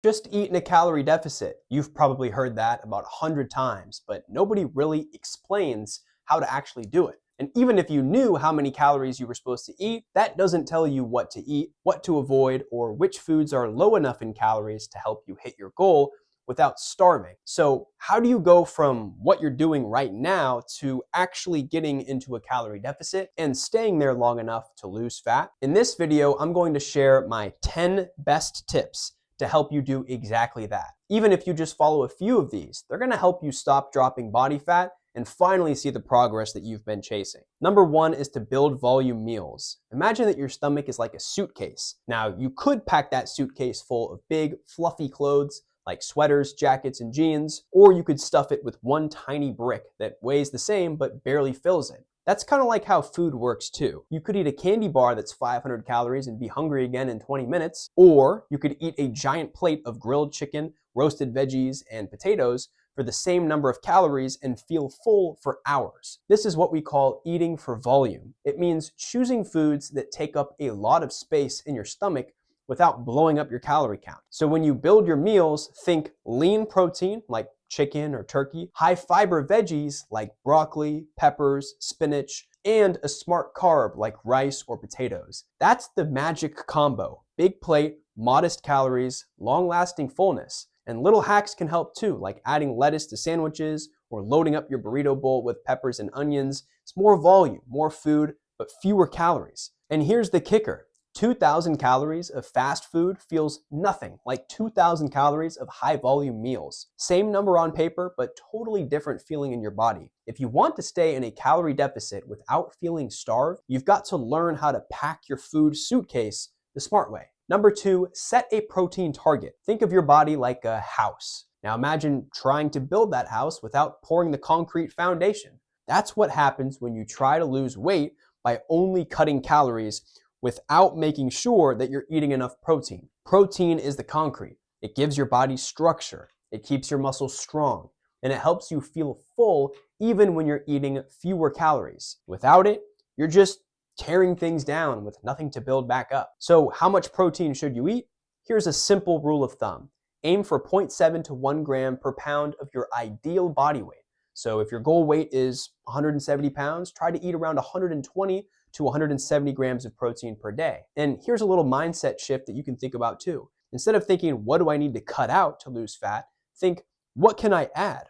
Just eat in a calorie deficit. You've probably heard that about 100 times, but nobody really explains how to actually do it. And even if you knew how many calories you were supposed to eat, that doesn't tell you what to eat, what to avoid, or which foods are low enough in calories to help you hit your goal without starving. So how do you go from what you're doing right now to actually getting into a calorie deficit and staying there long enough to lose fat? In this video, I'm going to share my 10 best tips to help you do exactly that. Even if you just follow a few of these, they're gonna help you stop dropping body fat and finally see the progress that you've been chasing. Number one is to build volume meals. Imagine that your stomach is like a suitcase. Now, you could pack that suitcase full of big, fluffy clothes like sweaters, jackets, and jeans, or you could stuff it with one tiny brick that weighs the same but barely fills it. That's kind of like how food works too. You could eat a candy bar that's 500 calories and be hungry again in 20 minutes, or you could eat a giant plate of grilled chicken, roasted veggies, and potatoes for the same number of calories and feel full for hours. This is what we call eating for volume. It means choosing foods that take up a lot of space in your stomach without blowing up your calorie count. So when you build your meals, think lean protein like chicken or turkey, high fiber veggies like broccoli, peppers, spinach, and a smart carb like rice or potatoes. That's the magic combo. Big plate, modest calories, long-lasting fullness. And little hacks can help too, like adding lettuce to sandwiches or loading up your burrito bowl with peppers and onions. It's more volume, more food, but fewer calories. And here's the kicker. 2,000 calories of fast food feels nothing like 2,000 calories of high volume meals. Same number on paper, but totally different feeling in your body. If you want to stay in a calorie deficit without feeling starved, you've got to learn how to pack your food suitcase the smart way. Number two, set a protein target. Think of your body like a house. Now imagine trying to build that house without pouring the concrete foundation. That's what happens when you try to lose weight by only cutting calories without making sure that you're eating enough protein. Protein is the concrete. It gives your body structure. It keeps your muscles strong, and it helps you feel full even when you're eating fewer calories. Without it, you're just tearing things down with nothing to build back up. So how much protein should you eat? Here's a simple rule of thumb. Aim for 0.7 to 1 gram per pound of your ideal body weight. So if your goal weight is 170 pounds, try to eat around 120 to 170 grams of protein per day. And here's a little mindset shift that you can think about too. Instead of thinking, what do I need to cut out to lose fat? Think, what can I add?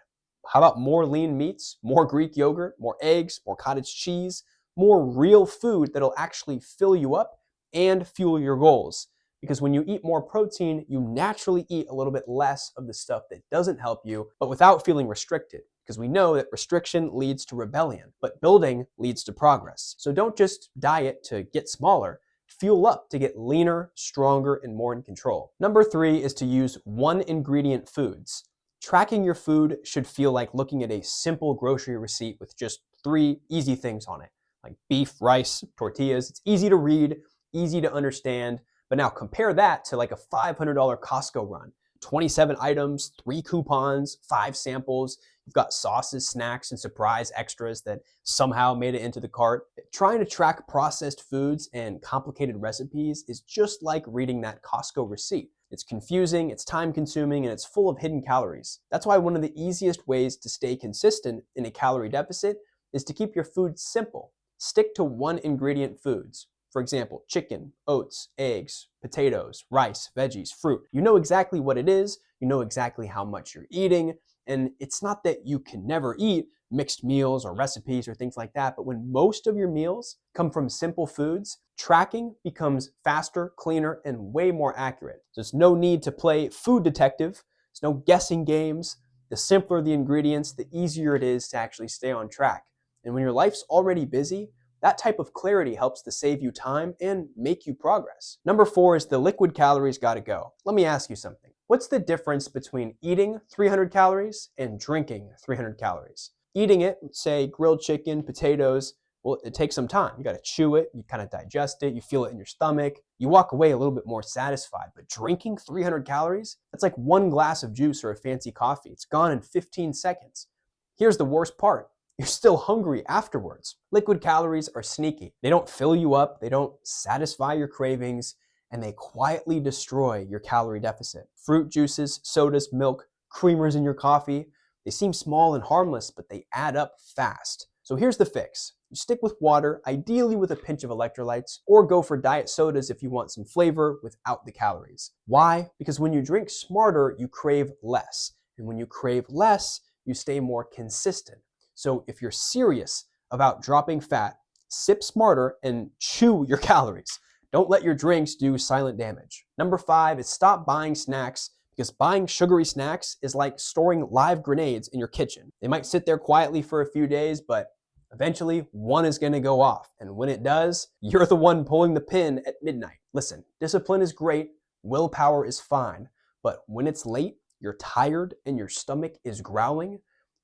How about more lean meats, more Greek yogurt, more eggs, more cottage cheese, more real food that'll actually fill you up and fuel your goals? Because when you eat more protein, you naturally eat a little bit less of the stuff that doesn't help you, but without feeling restricted. Because we know that restriction leads to rebellion, but building leads to progress. So don't just diet to get smaller, fuel up to get leaner, stronger, and more in control. Number three is to use one ingredient foods. Tracking your food should feel like looking at a simple grocery receipt with just 3 easy things on it, like beef, rice, tortillas. It's easy to read, easy to understand, but now compare that to like a $500 Costco run. 27 items, 3 coupons, 5 samples. You've got sauces, snacks, and surprise extras that somehow made it into the cart. Trying to track processed foods and complicated recipes is just like reading that Costco receipt. It's confusing, it's time consuming, and it's full of hidden calories. That's why one of the easiest ways to stay consistent in a calorie deficit is to keep your food simple. Stick to one ingredient foods. For example, chicken, oats, eggs, potatoes, rice, veggies, fruit. You know exactly what it is, you know exactly how much you're eating, and it's not that you can never eat mixed meals or recipes or things like that, but when most of your meals come from simple foods, tracking becomes faster, cleaner, and way more accurate. There's no need to play food detective, there's no guessing games. The simpler the ingredients, the easier it is to actually stay on track. And when your life's already busy, that type of clarity helps to save you time and make you progress. Number 4 is the liquid calories gotta go. Let me ask you something. What's the difference between eating 300 calories and drinking 300 calories? Eating it, say grilled chicken, potatoes, well, it takes some time. You gotta chew it, you kind of digest it, you feel it in your stomach, you walk away a little bit more satisfied. But drinking 300 calories, that's like 1 glass of juice or a fancy coffee. It's gone in 15 seconds. Here's the worst part. You're still hungry afterwards. Liquid calories are sneaky. They don't fill you up, they don't satisfy your cravings, and they quietly destroy your calorie deficit. Fruit juices, sodas, milk, creamers in your coffee, they seem small and harmless, but they add up fast. So here's the fix. You stick with water, ideally with a pinch of electrolytes, or go for diet sodas if you want some flavor without the calories. Why? Because when you drink smarter, you crave less. And when you crave less, you stay more consistent. So if you're serious about dropping fat, sip smarter and chew your calories. Don't let your drinks do silent damage. Number 5 is stop buying snacks, because buying sugary snacks is like storing live grenades in your kitchen. They might sit there quietly for a few days, but eventually one is going to go off. And when it does, you're the one pulling the pin at midnight. Listen, discipline is great, willpower is fine, but when it's late, you're tired, and your stomach is growling,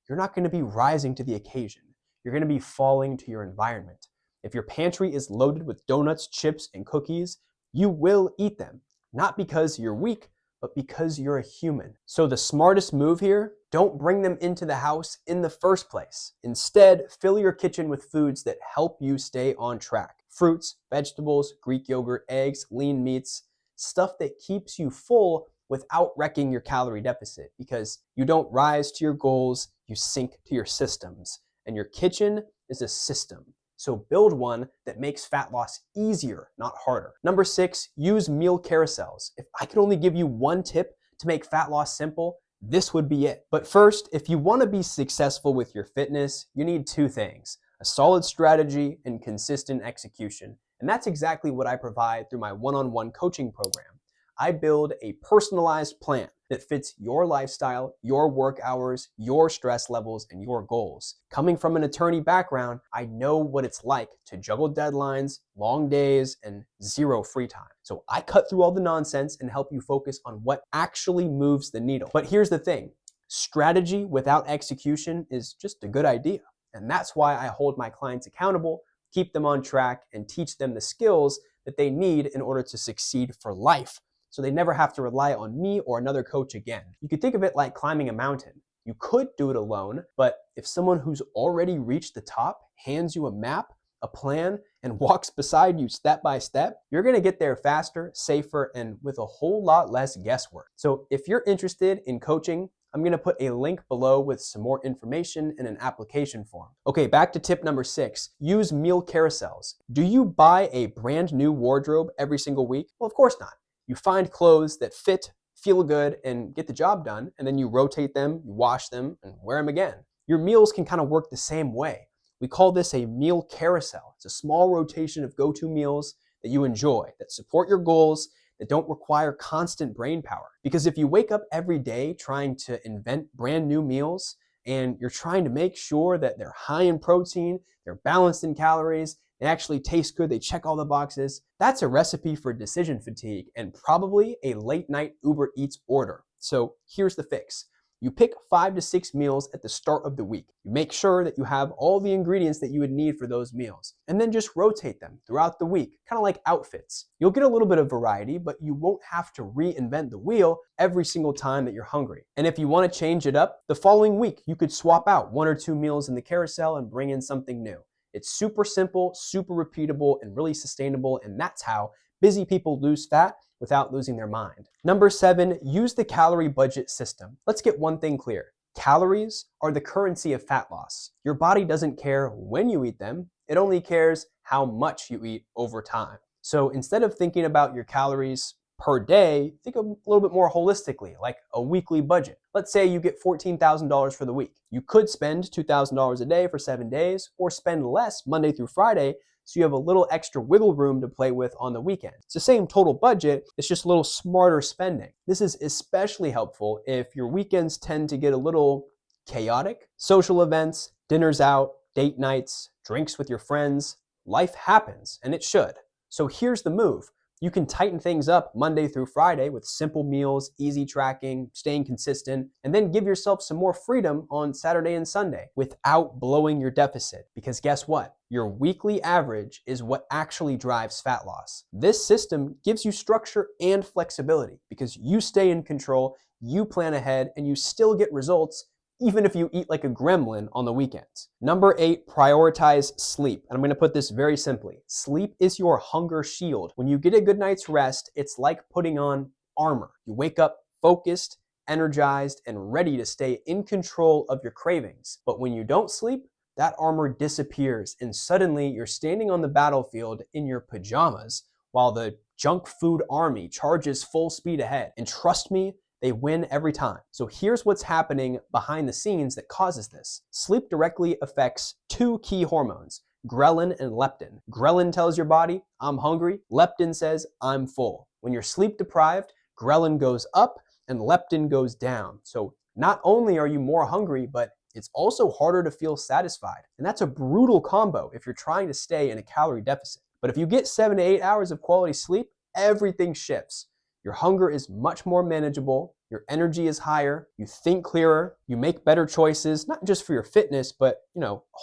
you're not going to be rising to the occasion. You're going to be falling to your environment. If your pantry is loaded with donuts, chips, and cookies, you will eat them. Not because you're weak, but because you're a human. So the smartest move here, don't bring them into the house in the first place. Instead, fill your kitchen with foods that help you stay on track. Fruits, vegetables, Greek yogurt, eggs, lean meats, stuff that keeps you full without wrecking your calorie deficit, because you don't rise to your goals, you sink to your systems. And your kitchen is a system. So build one that makes fat loss easier, not harder. Number 6, use meal carousels. If I could only give you one tip to make fat loss simple, this would be it. But first, if you want to be successful with your fitness, you need 2 things: a solid strategy and consistent execution. And that's exactly what I provide through my one-on-one coaching program. I build a personalized plan that fits your lifestyle, your work hours, your stress levels, and your goals. Coming from an attorney background, I know what it's like to juggle deadlines, long days, and zero free time. So I cut through all the nonsense and help you focus on what actually moves the needle. But here's the thing, strategy without execution is just a good idea. And that's why I hold my clients accountable, keep them on track, and teach them the skills that they need in order to succeed for life, so they never have to rely on me or another coach again. You could think of it like climbing a mountain. You could do it alone, but if someone who's already reached the top hands you a map, a plan, and walks beside you step by step, you're gonna get there faster, safer, and with a whole lot less guesswork. So if you're interested in coaching, I'm gonna put a link below with some more information and an application form. Okay, back to tip number 6, use meal carousels. Do you buy a brand new wardrobe every single week? Well, of course not. You find clothes that fit, feel good, and get the job done, and then you rotate them, you wash them, and wear them again. Your meals can kind of work the same way. We call this a meal carousel. It's a small rotation of go-to meals that you enjoy, that support your goals, that don't require constant brain power. Because if you wake up every day trying to invent brand new meals, and you're trying to make sure that they're high in protein, they're balanced in calories, they actually taste good, they check all the boxes, that's a recipe for decision fatigue and probably a late night Uber Eats order. So here's the fix. You pick 5 to 6 meals at the start of the week. You make sure that you have all the ingredients that you would need for those meals, and then just rotate them throughout the week, kind of like outfits. You'll get a little bit of variety, but you won't have to reinvent the wheel every single time that you're hungry. And if you want to change it up, the following week, you could swap out 1 or 2 meals in the carousel and bring in something new. It's super simple, super repeatable, and really sustainable, and that's how busy people lose fat without losing their mind. Number 7, use the calorie budget system. Let's get one thing clear. Calories are the currency of fat loss. Your body doesn't care when you eat them, it only cares how much you eat over time. So instead of thinking about your calories per day, think a little bit more holistically, like a weekly budget. Let's say you get $14,000 for the week. You could spend $2,000 a day for 7 days, or spend less Monday through Friday, so you have a little extra wiggle room to play with on the weekend. It's the same total budget, it's just a little smarter spending. This is especially helpful if your weekends tend to get a little chaotic. Social events, dinners out, date nights, drinks with your friends, life happens, and it should. So here's the move. You can tighten things up Monday through Friday with simple meals, easy tracking, staying consistent, and then give yourself some more freedom on Saturday and Sunday without blowing your deficit. Because guess what? Your weekly average is what actually drives fat loss. This system gives you structure and flexibility because you stay in control, you plan ahead, and you still get results even if you eat like a gremlin on the weekends. Number 8, prioritize sleep. And I'm gonna put this very simply. Sleep is your hunger shield. When you get a good night's rest, it's like putting on armor. You wake up focused, energized, and ready to stay in control of your cravings. But when you don't sleep, that armor disappears, and suddenly you're standing on the battlefield in your pajamas while the junk food army charges full speed ahead. And trust me, they win every time. So here's what's happening behind the scenes that causes this. Sleep directly affects 2 key hormones, ghrelin and leptin. Ghrelin tells your body, I'm hungry. Leptin says, I'm full. When you're sleep deprived, ghrelin goes up and leptin goes down. So not only are you more hungry, but it's also harder to feel satisfied. And that's a brutal combo if you're trying to stay in a calorie deficit. But if you get 7 to 8 hours of quality sleep, everything shifts. Your hunger is much more manageable, your energy is higher, you think clearer, you make better choices, not just for your fitness, but,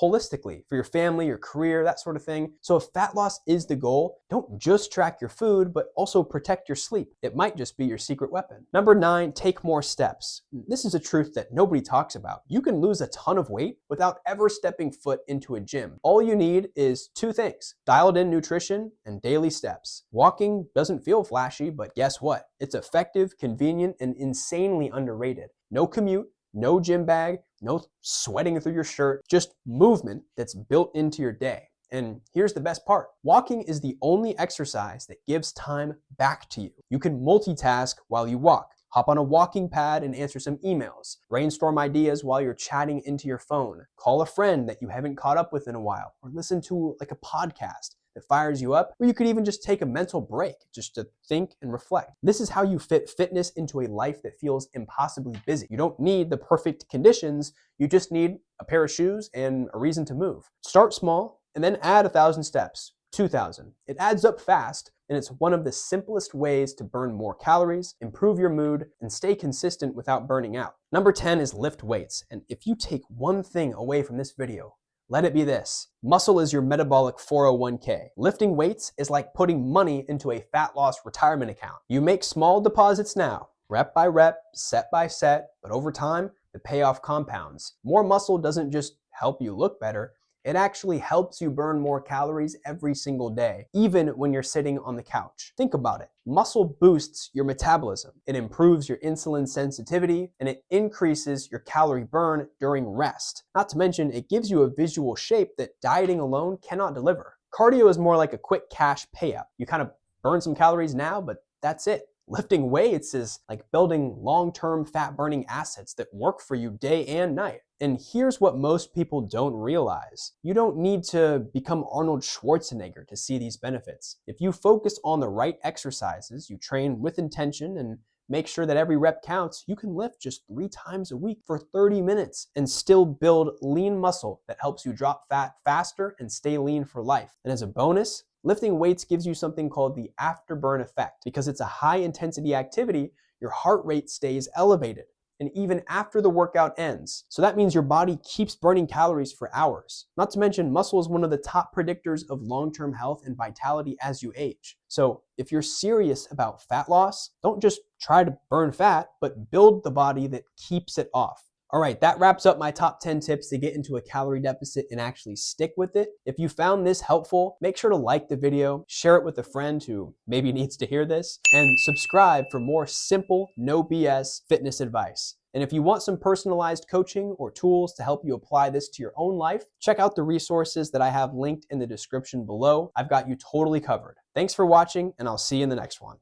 holistically, for your family, your career, that sort of thing. So if fat loss is the goal, don't just track your food, but also protect your sleep. It might just be your secret weapon. Number 9, take more steps. This is a truth that nobody talks about. You can lose a ton of weight without ever stepping foot into a gym. All you need is 2 things, dialed in nutrition and daily steps. Walking doesn't feel flashy, but guess what? It's effective, convenient, and insanely underrated. No commute, no gym bag, no sweating through your shirt, just movement that's built into your day. And here's the best part. Walking is the only exercise that gives time back to you. You can multitask while you walk. Hop on a walking pad and answer some emails. Brainstorm ideas while you're chatting into your phone. Call a friend that you haven't caught up with in a while, or listen to like a podcast that fires you up, or you could even just take a mental break just to think and reflect. This is how you fit fitness into a life that feels impossibly busy. You don't need the perfect conditions, you just need a pair of shoes and a reason to move. Start small and then add 1,000 steps, 2,000. It adds up fast, and it's one of the simplest ways to burn more calories, improve your mood, and stay consistent without burning out. Number 10 is lift weights, and if you take one thing away from this video, let it be this. Muscle is your metabolic 401k. Lifting weights is like putting money into a fat loss retirement account. You make small deposits now, rep by rep, set by set, but over time, the payoff compounds. More muscle doesn't just help you look better, it actually helps you burn more calories every single day, even when you're sitting on the couch. Think about it. Muscle boosts your metabolism. It improves your insulin sensitivity, and it increases your calorie burn during rest. Not to mention, it gives you a visual shape that dieting alone cannot deliver. Cardio is more like a quick cash payout. You kind of burn some calories now, but that's it. Lifting weights is like building long-term fat-burning assets that work for you day and night. And here's what most people don't realize. You don't need to become Arnold Schwarzenegger to see these benefits. If you focus on the right exercises, you train with intention, and make sure that every rep counts, you can lift just 3 times a week for 30 minutes and still build lean muscle that helps you drop fat faster and stay lean for life. And as a bonus, lifting weights gives you something called the afterburn effect. Because it's a high intensity activity, your heart rate stays elevated, and even after the workout ends. So that means your body keeps burning calories for hours. Not to mention, muscle is one of the top predictors of long-term health and vitality as you age. So if you're serious about fat loss, don't just try to burn fat, but build the body that keeps it off. All right, that wraps up my top 10 tips to get into a calorie deficit and actually stick with it. If you found this helpful, make sure to like the video, share it with a friend who maybe needs to hear this, and subscribe for more simple, no BS fitness advice. And if you want some personalized coaching or tools to help you apply this to your own life, check out the resources that I have linked in the description below. I've got you totally covered. Thanks for watching, and I'll see you in the next one.